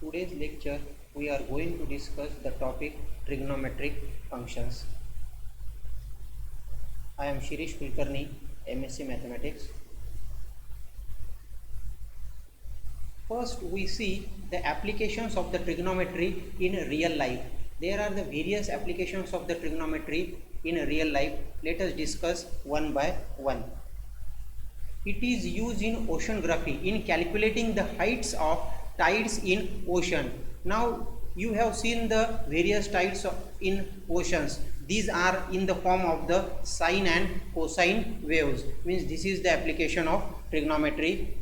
Today's lecture we are going to discuss the topic trigonometric functions. I am Shirish Kulkarni, MSc Mathematics. First we see the applications of the trigonometry in real life. There are the various applications of the trigonometry in real life. Let us discuss one by one. It is used in oceanography in calculating the heights of tides in ocean. Now you have seen the various tides in oceans. These are in the form of the sine and cosine waves. Means this is the application of trigonometry.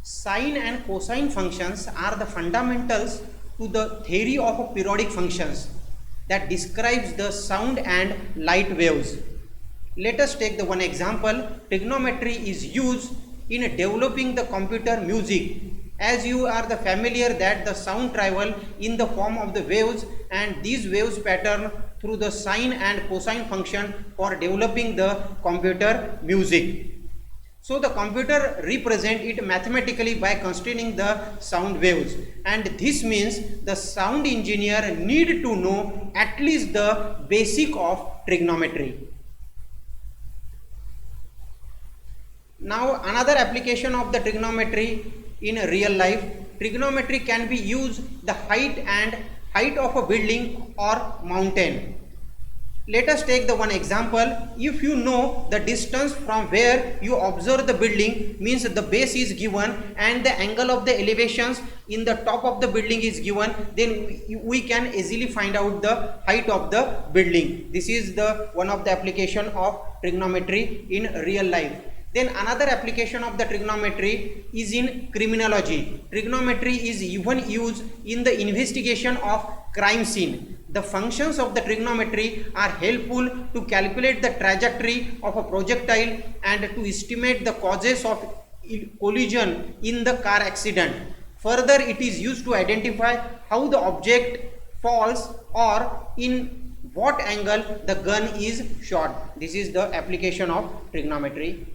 Sine and cosine functions are the fundamentals to the theory of periodic functions that describes the sound and light waves. Let us take the one example. Trigonometry is used in developing the computer music. As you are the familiar that the sound travel in the form of the waves, and these waves pattern through the sine and cosine function for developing the computer music. So the computer represent it mathematically by constraining the sound waves, and this means the sound engineer need to know at least the basic of trigonometry. Now another application of the trigonometry in real life. Trigonometry can be used the height of a building or mountain. Let us take the one example. If you know the distance from where you observe the building, means the base is given and the angle of the elevations in the top of the building is given, then we can easily find out the height of the building. This is the one of the application of trigonometry in real life. Then another application of the trigonometry is in criminology. Trigonometry is even used in the investigation of crime scene. The functions of the trigonometry are helpful to calculate the trajectory of a projectile and to estimate the causes of collision in the car accident. Further, it is used to identify how the object falls or in what angle the gun is shot. This is the application of trigonometry.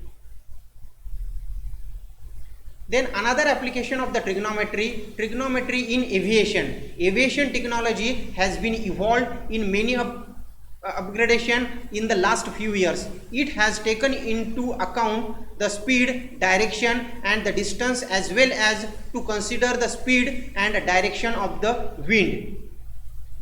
Then another application of the trigonometry in aviation. Aviation technology has been evolved in many upgradation in the last few years. It has taken into account the speed, direction and the distance, as well as to consider the speed and direction of the wind.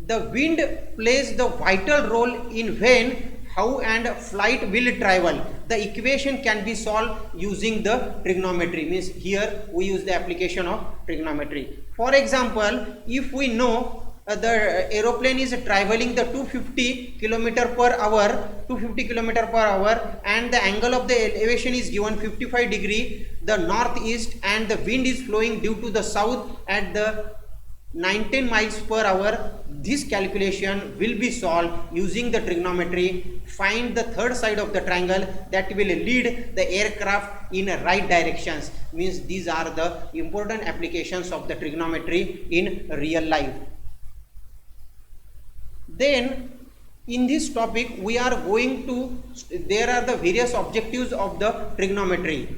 The wind plays the vital role in when, how and flight will travel. The equation can be solved using the trigonometry. Means here we use the application of trigonometry. For example, if we know the aeroplane is traveling the 250 km per hour and the angle of the elevation is given 55 degree, the northeast, and the wind is flowing due to the south at the 19 miles per hour. This calculation will be solved using the trigonometry. Find the third side of the triangle that will lead the aircraft in right directions. Means these are the important applications of the trigonometry in real life. Then in this topic we are going to, there are the various objectives of the trigonometry.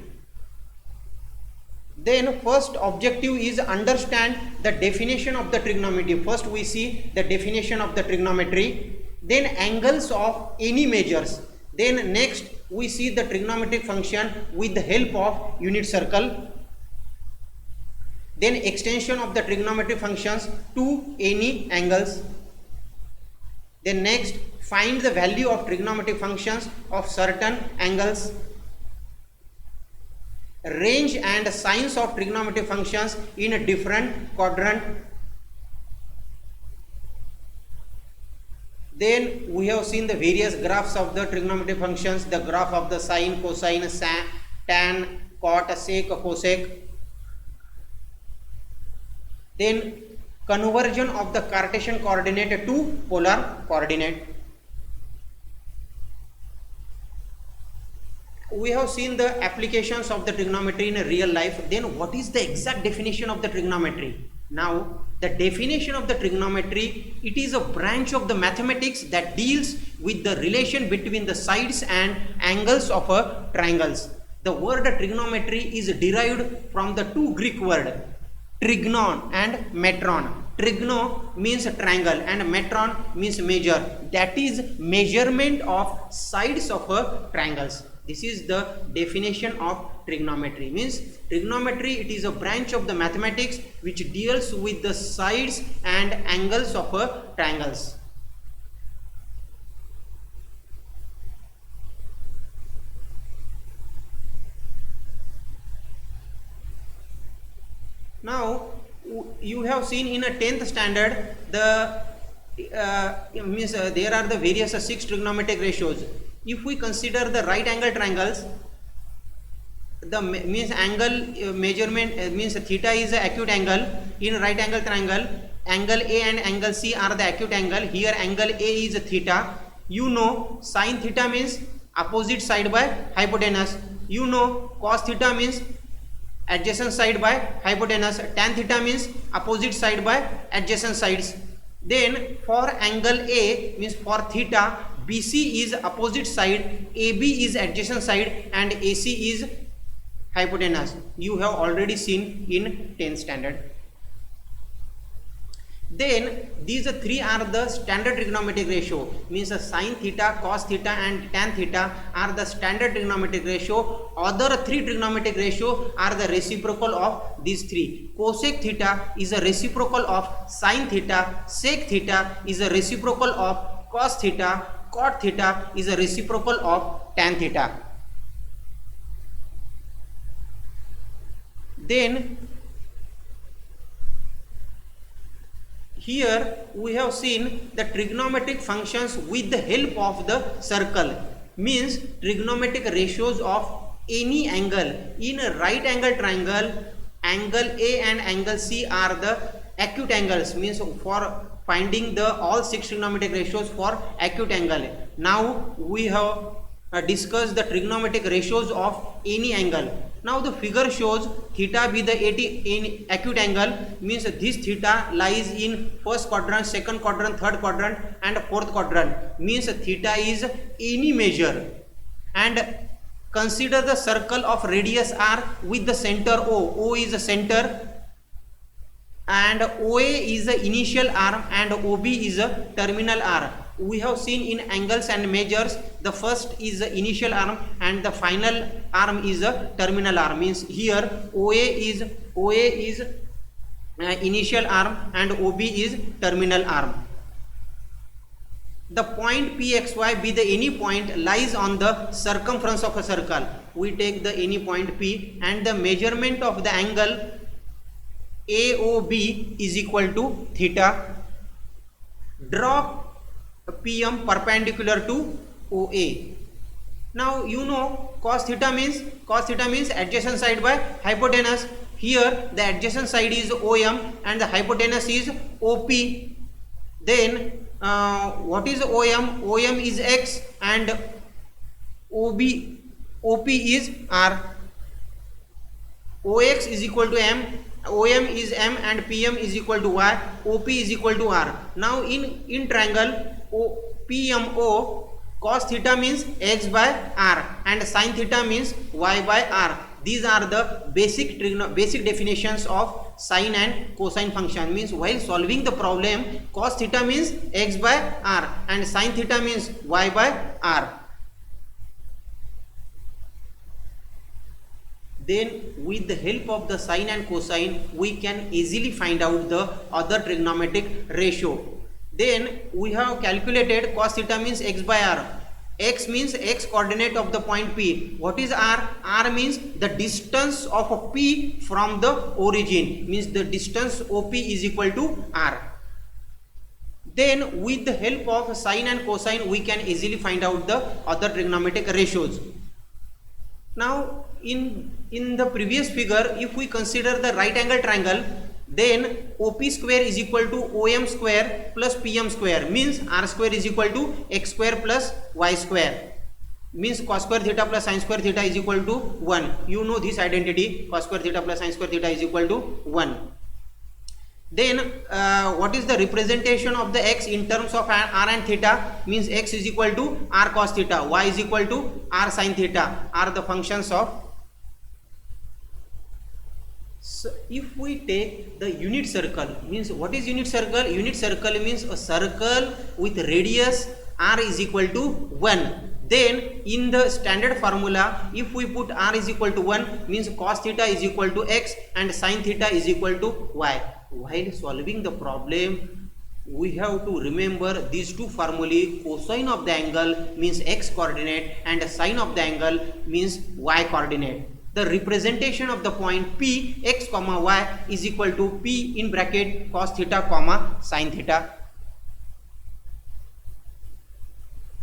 Then first objective is understand the definition of the trigonometry. First we see the definition of the trigonometry, then angles of any measures. Then next we see the trigonometric function with the help of unit circle. Then extension of the trigonometric functions to any angles. Then next find the value of trigonometric functions of certain angles. Range and signs of trigonometric functions in a different quadrant. Then we have seen the various graphs of the trigonometric functions, the graph of the sine, cosine, tan, cot, sec, cosec. Then conversion of the Cartesian coordinate to polar coordinate. We have seen the applications of the trigonometry in real life. Then what is the exact definition of the trigonometry? Now the definition of the trigonometry, it is a branch of the mathematics that deals with the relation between the sides and angles of a triangles. The word trigonometry is derived from the two Greek words Trigonon and metron. Trigono means triangle and metron means measure. That is measurement of sides of a triangles. This is the definition of trigonometry. Means trigonometry, it is a branch of the mathematics which deals with the sides and angles of a triangles. Now you have seen in a 10th standard the there are the various 6 trigonometric ratios. If we consider the right angle triangles, the means angle measurement means theta is a acute angle in right angle triangle. Angle A and angle C are the acute angle. Here angle A is theta. You know sin theta means opposite side by hypotenuse. You know cos theta means adjacent side by hypotenuse. Tan theta means opposite side by adjacent sides. Then for angle A means for theta, BC is opposite side, AB is adjacent side and AC is hypotenuse. You have already seen in 10th standard. Then these three are the standard trigonometric ratio, means sin theta, cos theta and tan theta are the standard trigonometric ratio. Other three trigonometric ratio are the reciprocal of these three. Cosec theta is a reciprocal of sin theta, sec theta is a reciprocal of cos theta, cot theta is a reciprocal of tan theta. Then here we have seen the trigonometric functions with the help of the circle, means trigonometric ratios of any angle. In a right angle triangle, angle A and angle C are the acute angles, means for finding the all 6 trigonometric ratios for acute angle. Now we have discussed the trigonometric ratios of any angle. Now the figure shows theta be the in acute angle, means this theta lies in first quadrant, second quadrant, third quadrant and fourth quadrant, means theta is any measure. And consider the circle of radius r with the center O. O is the center and OA is the initial arm and OB is a terminal arm. We have seen in angles and measures, the first is the initial arm and the final arm is a terminal arm, means here OA is initial arm and OB is terminal arm. The point PXY be the any point lies on the circumference of a circle. We take the any point P and the measurement of the angle AOB is equal to theta. Draw PM perpendicular to OA. Now you know cos theta means adjacent side by hypotenuse. Here the adjacent side is OM and the hypotenuse is OP. Then what is OM? OM is X and OP is R. OX is equal to M, OM is M and PM is equal to Y, OP is equal to R. Now in triangle PMO, cos theta means X by R and sin theta means Y by R. These are the basic definitions of sine and cosine function. Means while solving the problem, cos theta means X by R and sin theta means Y by R. Then with the help of the sine and cosine, we can easily find out the other trigonometric ratio. Then we have calculated cos theta means X by R. X means X coordinate of the point P. What is R? R means the distance of a P from the origin, means the distance OP is equal to R. Then with the help of sine and cosine, we can easily find out the other trigonometric ratios. Now in the previous figure, if we consider the right angle triangle, then OP square is equal to OM square plus PM square, means R square is equal to X square plus Y square, means cos square theta plus sin square theta is equal to 1. You know this identity, cos square theta plus sin square theta is equal to 1. Then what is the representation of the X in terms of R and theta? Means X is equal to R cos theta, Y is equal to R sin theta are the functions of So if we take the unit circle, means what is unit circle? Unit circle means a circle with radius r is equal to 1. Then in the standard formula, if we put r is equal to 1, means cos theta is equal to x and sin theta is equal to y. While solving the problem, we have to remember these two formulae. Cosine of the angle means x coordinate and sine of the angle means y coordinate. The representation of the point P x comma y is equal to P in bracket cos theta comma sin theta.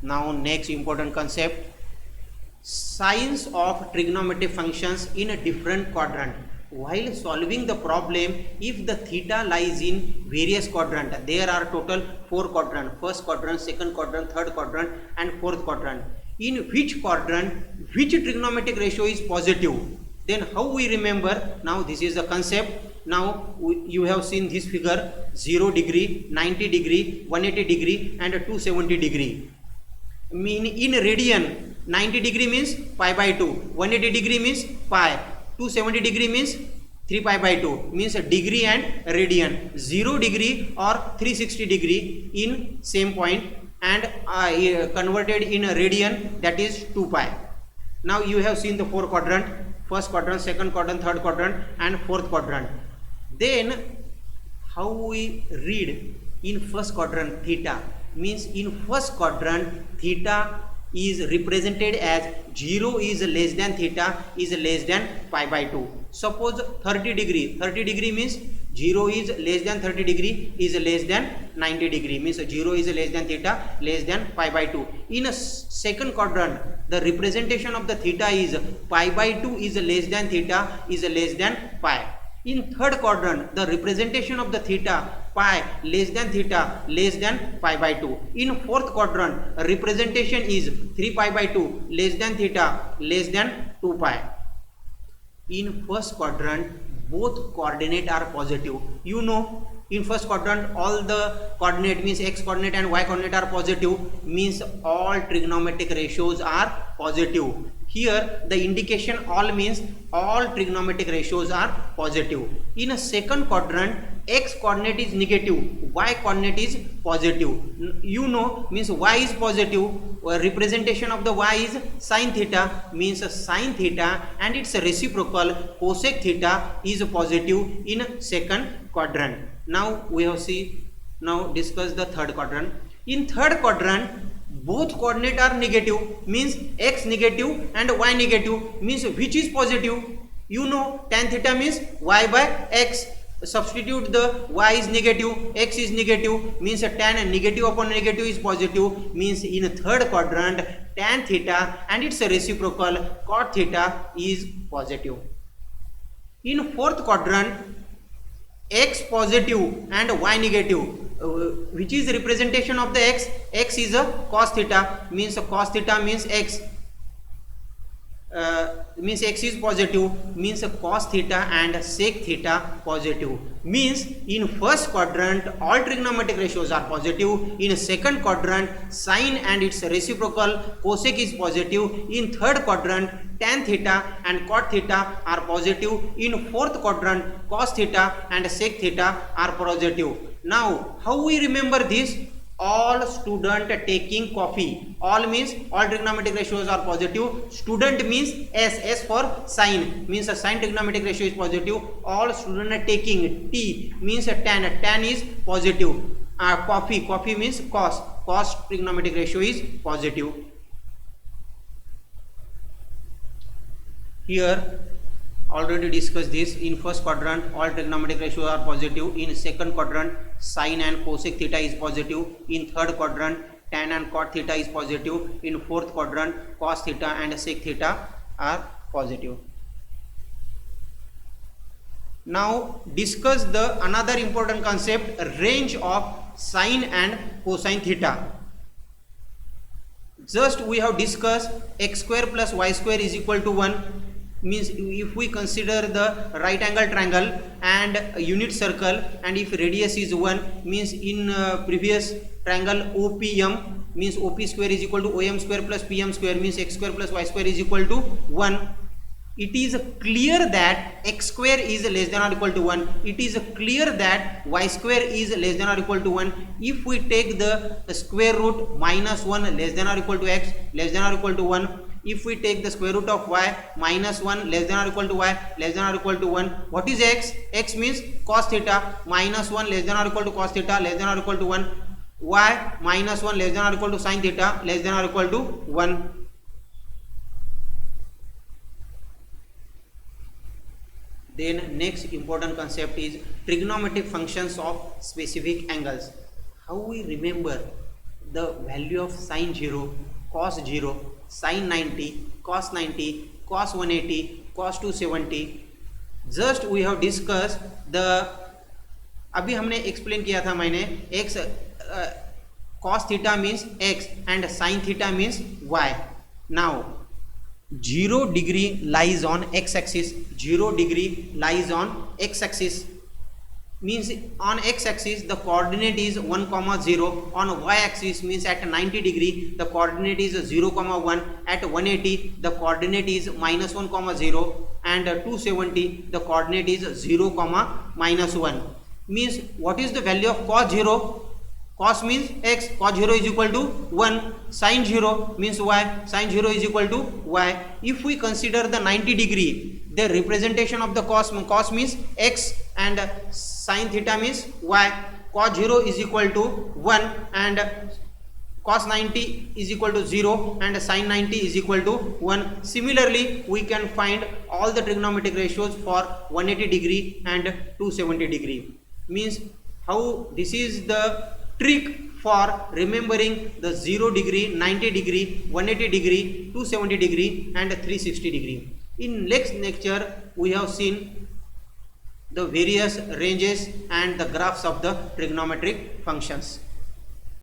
Now next important concept, signs of trigonometric functions in a different quadrant. While solving the problem, if the theta lies in various quadrant, there are total 4 quadrants, first quadrant, second quadrant, third quadrant and fourth quadrant. In which quadrant which trigonometric ratio is positive, then how we remember? Now this is the concept. Now you have seen this figure, 0 degree, 90 degree, 180 degree and 270 degree. Mean in radian, 90 degree means pi by 2, 180 degree means pi, 270 degree means 3 pi by 2, means a degree and radian. 0 degree or 360 degree in same point and converted in a radian, that is 2 pi. Now you have seen the 4 quadrant, first quadrant, second quadrant, third quadrant and fourth quadrant. Then how we read in first quadrant theta, means in first quadrant theta is represented as 0 is less than theta is less than pi by 2. Suppose 30 degree means 0 is less than 30 degree is less than 90 degree, means 0 is less than theta less than pi by 2. In a second quadrant, the representation of the theta is pi by 2 is less than theta is less than pi. In third quadrant, the representation of the theta pi less than theta less than pi by 2. In fourth quadrant, representation is 3 pi by 2 less than theta less than 2 pi. In first quadrant, both coordinate are positive. You know, in first quadrant all the coordinate means x coordinate and y coordinate are positive, means all trigonometric ratios are positive. Here the indication all means all trigonometric ratios are positive. In a second quadrant, x coordinate is negative, y coordinate is positive. You know, means y is positive, representation of the y is sin theta, means sin theta and its reciprocal cosec theta is positive in second quadrant. Now we have discuss the third quadrant. In third quadrant, both coordinate are negative, means x negative and y negative, means which is positive? You know, tan theta means y by x. Substitute the y is negative, x is negative, means a tan negative upon negative is positive, means in third quadrant tan theta and its reciprocal cot theta is positive. In fourth quadrant, x positive and y negative, which is representation of the x is a cos theta, means a cos theta means x, means x is positive, means a cos theta and sec theta positive, means in first quadrant all trigonometric ratios are positive, in second quadrant sine and its reciprocal cosec is positive, in third quadrant tan theta and cot theta are positive, in fourth quadrant cos theta and sec theta are positive. Now how we remember this? All student taking coffee, all means all trigonometric ratios are positive. Student means S for sine, means a sine trigonometric ratio is positive. All student taking T means a tan is positive. Coffee means cos trigonometric ratio is positive. Here already discussed this. In first quadrant all trigonometric ratios are positive, in second quadrant sine and cosec theta is positive, in third quadrant tan and cot theta is positive, in fourth quadrant cos theta and sec theta are positive. Now discuss the another important concept, range of sine and cosine theta. Just we have discussed x square plus y square is equal to 1, means if we consider the right angle triangle and a unit circle, and if radius is 1, means in previous triangle OPM, means OP square is equal to OM square plus PM square, means x square plus y square is equal to 1. it is clear that x square is less than or equal to 1. It is clear that y square is less than or equal to 1. If we take the square root minus 1 less than or equal to x less than or equal to 1, if we take the square root of y minus 1 less than or equal to y less than or equal to 1, what is x? X means cos theta, minus 1 less than or equal to cos theta less than or equal to 1, y minus 1 less than or equal to sin theta less than or equal to 1. Then next important concept is trigonometric functions of specific angles. How we remember the value of sin 0, cos 0, sin 90, cos 90, cos 180, cos 270. Just we have discussed the, अभी हमने explain किया था मैंने, x cos theta means x and sin theta means y. Now 0 degree lies on x axis, 0 degree lies on x axis means on x axis the coordinate is 1 comma 0, on y axis means at 90 degree the coordinate is 0 comma 1, at 180 the coordinate is minus 1 comma 0, and 270 the coordinate is 0 comma minus 1. Means what is the value of cos 0? Cos means x, cos 0 is equal to 1, sin 0 means y, sin 0 is equal to y. If we consider the 90 degree, the representation of the cos means x and sin theta means y, cos 0 is equal to 1 and cos 90 is equal to 0 and sin 90 is equal to 1. Similarly, we can find all the trigonometric ratios for 180 degree and 270 degree. Means how this is the trick for remembering the 0 degree, 90 degree, 180 degree, 270 degree and 360 degree. In next lecture we have seen the various ranges and the graphs of the trigonometric functions.